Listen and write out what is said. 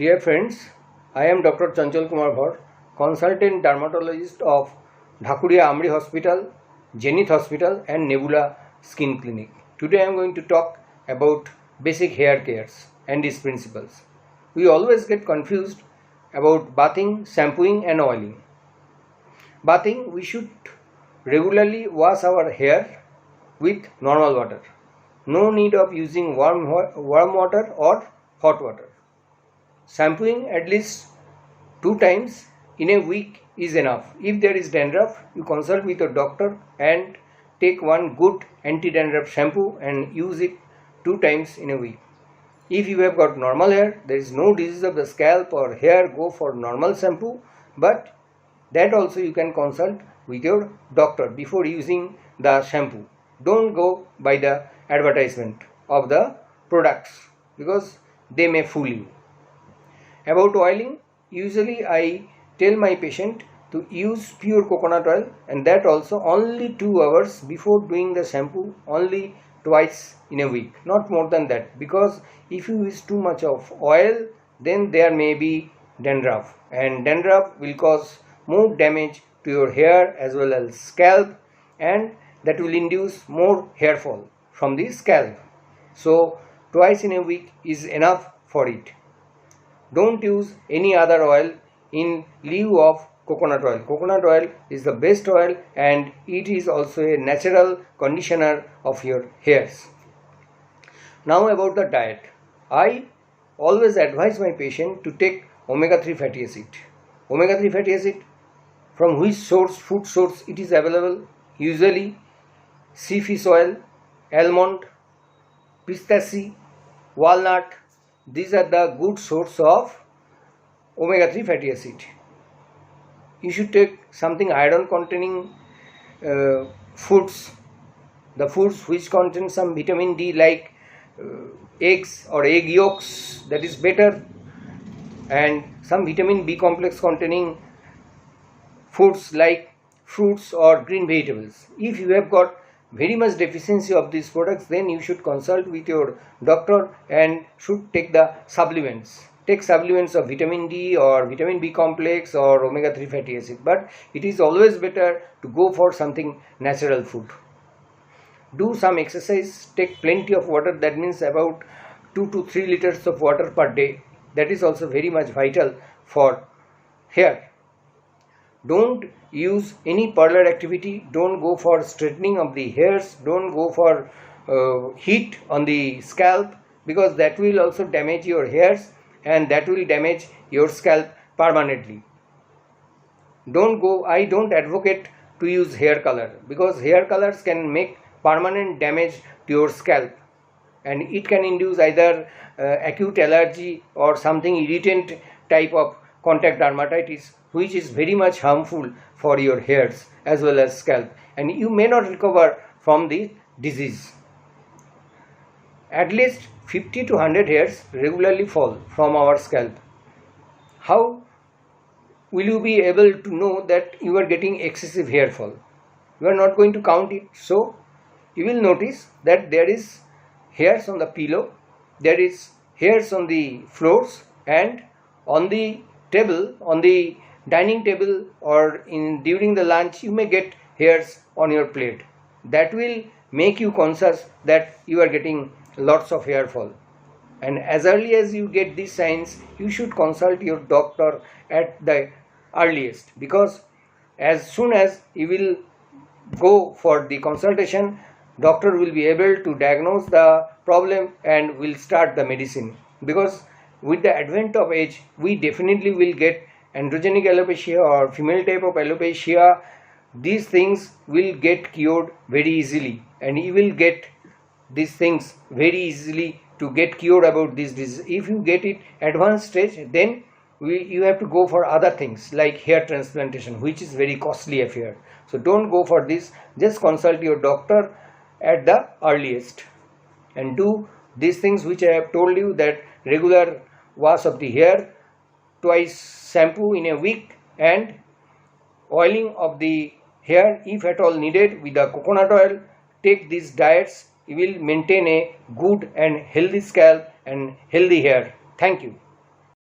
Dear friends, I am Dr. Chanchal Kumar Bhar, consultant dermatologist of Dhakuria Amri Hospital, Zenith Hospital and Nebula Skin Clinic. Today I am going to talk about basic hair cares and its principles. We always get confused about bathing, shampooing and oiling. Bathing, we should regularly wash our hair with normal water. No need of using warm water or hot water. Shampooing at least 2 times in a week is enough. If there is dandruff, you consult with your doctor and take one good anti-dandruff shampoo and use it 2 times in a week. If you have got normal hair, there is no disease of the scalp or hair, go for normal shampoo, but that also you can consult with your doctor before using the shampoo. Don't go by the advertisement of the products because they may fool you. About oiling, usually I tell my patient to use pure coconut oil, and that also only 2 hours before doing the shampoo, only twice in a week, not more than that, because if you use too much of oil, then there may be dandruff, and dandruff will cause more damage to your hair as well as scalp, and that will induce more hair fall from the scalp. So twice in a week is enough for it. Don't use any other oil in lieu of coconut oil. Coconut oil is the best oil and it is also a natural conditioner of your hairs. Now about the diet. I always advise my patient to take omega-3 fatty acid. Omega-3 fatty acid, from which source, food source it is available? Usually sea fish oil, almond, pistachio, walnut. These are the good source of omega-3 fatty acid. You should take something iron containing foods, the foods which contain some vitamin D like eggs or egg yolks, that is better, and some vitamin B complex containing foods like fruits or green vegetables. If you have got very much deficiency of these products, then you should consult with your doctor and should take the supplements. Take supplements of vitamin D or vitamin B complex or omega-3 fatty acid, but it is always better to go for something natural food. Do some exercise, take plenty of water, that means about 2 to 3 liters of water per day. That is also very much vital for hair. Don't use any parlor activity, don't go for straightening of the hairs, don't go for heat on the scalp, because that will also damage your hairs and that will damage your scalp permanently. I don't advocate to use hair color, because hair colors can make permanent damage to your scalp and it can induce either acute allergy or something irritant type of contact dermatitis, which is very much harmful for your hairs as well as scalp, and you may not recover from the disease. At least 50 to 100 hairs regularly fall from our scalp. How will you be able to know that you are getting excessive hair fall? You are not going to count it, so you will notice that there is hairs on the pillow, there is hairs on the floors, and on the table, on the dining table or during the lunch, you may get hairs on your plate. That will make you conscious that you are getting lots of hair fall, and as early as you get these signs, you should consult your doctor at the earliest, because as soon as you will go for the consultation, doctor will be able to diagnose the problem and will start the medicine. Because with the advent of age, we definitely will get androgenic alopecia or female type of alopecia. These things will get cured very easily, and you will get these things very easily to get cured about this disease. If you get it advanced stage, then you have to go for other things like hair transplantation, which is very costly affair. So don't go for this, just consult your doctor at the earliest and do these things which I have told you, that regular wash of the hair, twice shampoo in a week, and oiling of the hair if at all needed with the coconut oil. Take these diets, you will maintain a good and healthy scalp and healthy hair. Thank you.